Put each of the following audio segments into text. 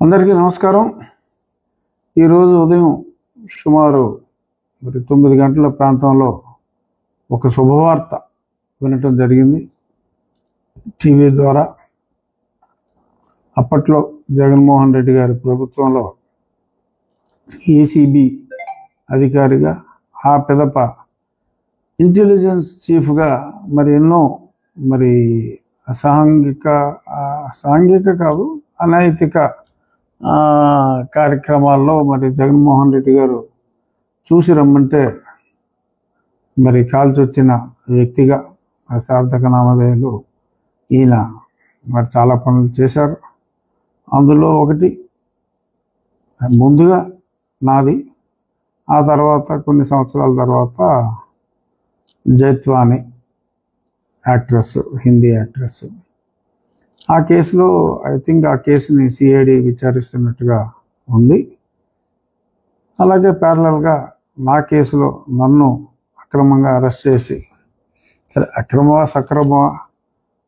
అందరికీ నమస్కారం. ఈరోజు ఉదయం సుమారు 9 గంటల ప్రాంతంలో ఒక శుభవార్త వినటం జరిగింది టీవీ ద్వారా. అప్పట్లో జగన్మోహన్ రెడ్డి గారి ప్రభుత్వంలో ఏసీబీ అధికారిగా, ఆ పిదప ఇంటెలిజెన్స్ చీఫ్గా ఎన్నో సాంఘిక కాదు, అనైతిక కార్యక్రమాల్లో జగన్మోహన్ రెడ్డి గారు చూసి రమ్మంటే కాల్చొచ్చిన వ్యక్తిగా సార్థక నామధేయులు ఈయన చాలా పనులు చేశారు. అందులో ఒకటి ముందుగా నాది, ఆ తర్వాత కొన్ని సంవత్సరాల తర్వాత జైత్వాని యాక్ట్రెస్, హిందీ యాక్ట్రెస్. ఆ కేసులో ఐ థింక్ ఆ కేసుని సిఐడి విచారిస్తున్నట్టుగా ఉంది. అలాగే ప్యారలల్గా నా కేసులో నన్ను అక్రమంగా అరెస్ట్ చేసి, సరే అక్రమమా సక్రమమా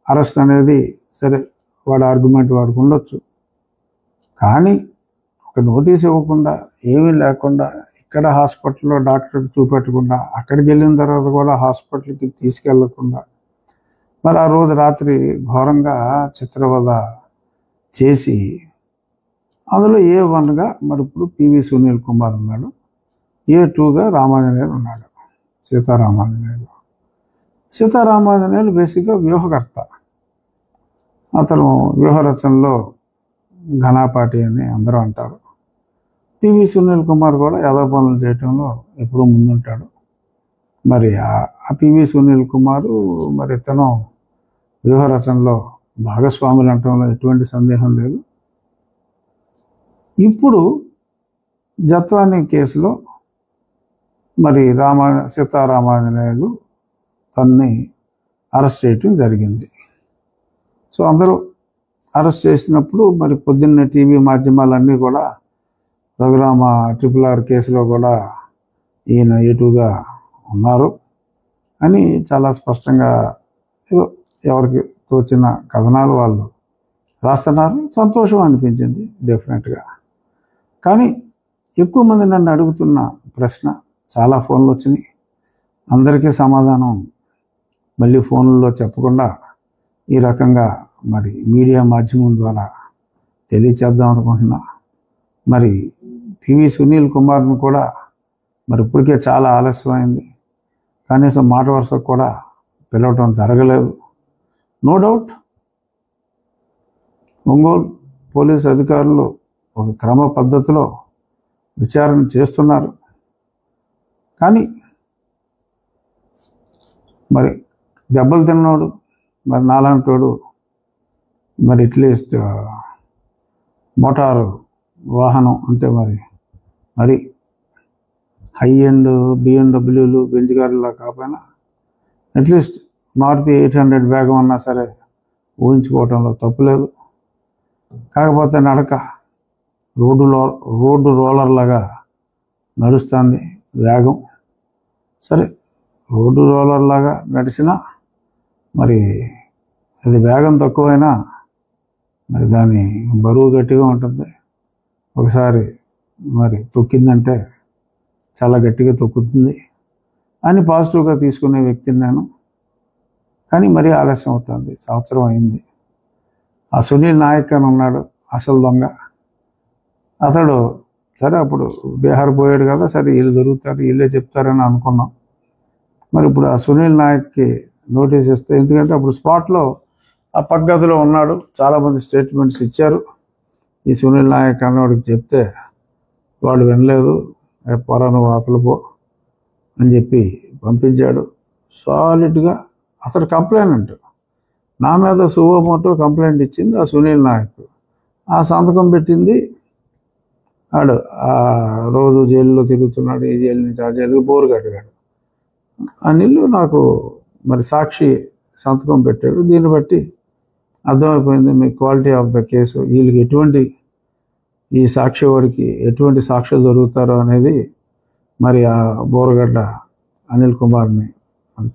అరెస్ట్ అనేది సరే వాడి ఆర్గ్యుమెంట్ వాడికి ఉండొచ్చు, కానీ ఒక నోటీస్ ఇవ్వకుండా, ఏమీ లేకుండా, ఇక్కడ హాస్పిటల్లో డాక్టర్కి చూపెట్టకుండా, అక్కడికి వెళ్ళిన తర్వాత కూడా హాస్పిటల్కి తీసుకెళ్లకుండా, ఆ రోజు రాత్రి ఘోరంగా చిత్రవద చేసి, అందులో A1గా ఇప్పుడు పివి సునీల్ కుమార్ ఉన్నాడు, A2గా రామాంజనేయులు ఉన్నాడు, సీతారామాంజనేయులు బేసిక్గా వ్యూహకర్త. అతను వ్యూహరచనలో ఘనాపాటి అని అందరూ అంటారు. పివి సునీల్ కుమార్ కూడా యాదవ పనులు చేయటంలో ఎప్పుడూ ముందుంటాడు. ఆ పివి సునీల్ కుమారు ఇతను వ్యూహరచనలో భాగస్వాములు అనటంలో ఎటువంటి సందేహం లేదు. ఇప్పుడు జత్వాని కేసులో సీతారామాంజనేయులు తన్ని అరెస్ట్ చేయటం జరిగింది. సో అందరూ అరెస్ట్ చేసినప్పుడు పొద్దున్నే టీవీ మాధ్యమాలన్నీ కూడా రఘురామ RRR కేసులో కూడా ఈయన A2గా ఉన్నారు అని చాలా స్పష్టంగా ఎవరికి తోచిన కథనాలు వాళ్ళు రాస్తున్నారు. సంతోషం అనిపించింది డెఫినెట్గా. కానీ ఎక్కువ మంది నన్ను అడుగుతున్న ప్రశ్న, చాలా ఫోన్లు వచ్చినాయి, అందరికీ సమాధానం మళ్ళీ ఫోన్లలో చెప్పకుండా ఈ రకంగా మీడియా మాధ్యమం ద్వారా తెలియచేద్దాం అనుకుంటున్నా. పివి సునీల్ కుమార్ను కూడా ఇప్పటికే చాలా ఆలస్యమైంది, కనీసం మాట వరుసకు కూడా పిలవటం జరగలేదు. నో డౌట్ ఒంగోలు పోలీసు అధికారులు ఒక క్రమ పద్ధతిలో విచారణ చేస్తున్నారు. కానీ దెబ్బలు తిన్నోడు నాలాంటోడు అట్లీస్ట్ మోటారు వాహనం అంటే హై ఎండ్ BMW బెంజ్ కారులా కాకపోయినా అట్లీస్ట్ మారుతి 800 వేగం అన్నా సరే ఊహించుకోవటంలో తప్పులేదు. కాకపోతే నడక రోడ్డు రోలర్ లాగా నడుస్తుంది వేగం. సరే రోడ్డు రోలర్ లాగా నడిచినా అది వేగం తక్కువైనా దాని బరువు గట్టిగా ఉంటుంది. ఒకసారి తొక్కిందంటే చాలా గట్టిగా తొక్కుతుంది అని పాజిటివ్గా తీసుకునే వ్యక్తిని నేను. కానీ ఆలస్యం అవుతుంది, సంవత్సరం అయింది. ఆ సునీల్ నాయక్ అని ఉన్నాడు, అసలు దొంగ. అతడు సరే అప్పుడు బీహార్ పోయాడు కదా, సరే వీళ్ళు దొరుకుతారు, వీళ్ళే చెప్తారని అనుకున్నాం. ఇప్పుడు ఆ సునీల్ నాయక్కి నోటీస్ ఇస్తే, ఎందుకంటే అప్పుడు స్పాట్లో ఆ పక్కగదిలో ఉన్నాడు, చాలామంది స్టేట్మెంట్స్ ఇచ్చారు. ఈ సునీల్ నాయక్ అన్నవాడికి చెప్తే వాడు వినలేదు, పొరను వాతలు పో అని చెప్పి పంపించాడు. సాలిడ్గా అతడు కంప్లైంట్, నా మీద సువోమోటో కంప్లైంట్ ఇచ్చింది ఆ సునీల్ నాయక్. ఆ సంతకం పెట్టింది ఆడు. ఆ రోజు జైల్లో తిరుగుతున్నాడు, ఈ జైలు నుంచి ఆ జైలుకి బోరు కట్టాడు. అనిల్ నాకు సాక్షి సంతకం పెట్టాడు. దీన్ని బట్టి అర్థమైపోయింది మీ క్వాలిటీ ఆఫ్ ద కేసు, వీళ్ళకి ఈ సాక్షి వాడికి ఎటువంటి సాక్షులు దొరుకుతారో అనేది ఆ బోరగడ్డ అనిల్ కుమార్ని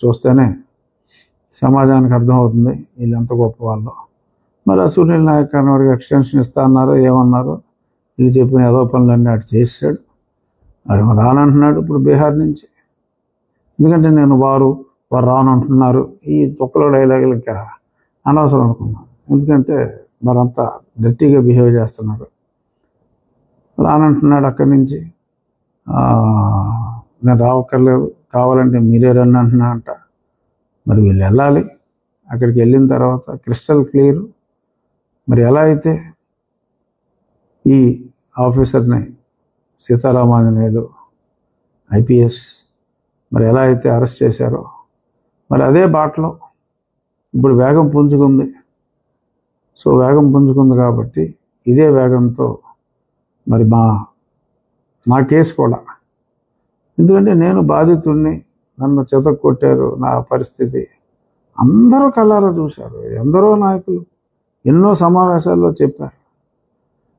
చూస్తేనే సమాజానికి అర్థమవుతుంది వీళ్ళు ఎంత గొప్ప వాళ్ళు. ఆ సునీల్ నాయక్ అన్నవాడికి ఎక్స్టెన్షన్ ఇస్తా అన్నారు, ఏమన్నారు వీళ్ళు చెప్పిన ఏదో పనులన్నీ అటు చేసాడు. వాడు రానంటున్నాడు ఇప్పుడు బీహార్ నుంచి. ఎందుకంటే నేను వారు రానంటున్నారు ఈ తొక్కలో డైలాగులు ఇంకా అనవసరం అనుకున్నాను. ఎందుకంటే మరంతా డర్టీగా బిహేవ్ చేస్తున్నారు. రానంటున్నాడు అక్కడి నుంచి. నేను రావక్కర్లేదు, కావాలంటే మీరే రండి అంటున్నా అంట. మరి వీళ్ళు వెళ్ళాలి. అక్కడికి వెళ్ళిన తర్వాత క్రిస్టల్ క్లియర్. మరి ఎలా అయితే ఈ ఆఫీసర్ని సీతారామాంజనేయులు IPS మరి ఎలా అయితే అరెస్ట్ చేశారో మరి అదే బాటలో ఇప్పుడు వేగం పుంజుకుంది. సో వేగం పుంజుకుంది కాబట్టి ఇదే వేగంతో మరి నా కేసు కూడా, ఎందుకంటే నేను బాధితుడిని, నన్ను చెతక్కొట్టారు, నా పరిస్థితి అందరూ కళ్ళారా చూశారు. ఎందరో నాయకులు ఎన్నో సమావేశాల్లో చెప్పారు.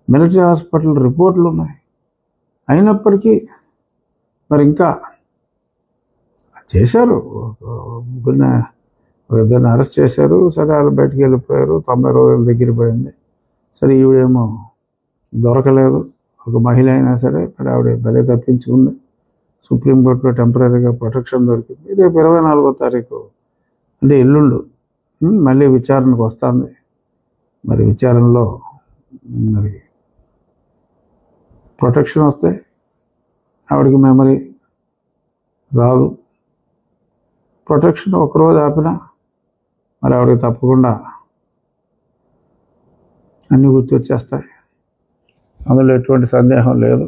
మిలిటరీ హాస్పిటల్ రిపోర్ట్లు ఉన్నాయి. అయినప్పటికీ మరి ఇంకా చేశారు. ఇద్దరిని అరెస్ట్ చేశారు. సరే వాళ్ళు బయటికి వెళ్ళిపోయారు. 90 రోజుల దగ్గర పోయింది. సరే ఈవిడేమో దొరకలేదు. ఒక మహిళ అయినా సరే మరి ఆవిడ బలే తప్పించుకుంది. సుప్రీంకోర్టులో టెంపరీగా ప్రొటెక్షన్ దొరికింది. రేపు 24వ తారీఖు అంటే ఎల్లుండు మళ్ళీ విచారణకు వస్తుంది. మరి విచారణలో మరి ప్రొటెక్షన్ వస్తే ఆవిడకి మెమరీ రాదు. ప్రొటెక్షన్ ఒకరోజు ఆపినా మరి ఆవిడకి తప్పకుండా అన్నీ గుర్తొచ్చేస్తాయి. అందులో ఎటువంటి సందేహం లేదు.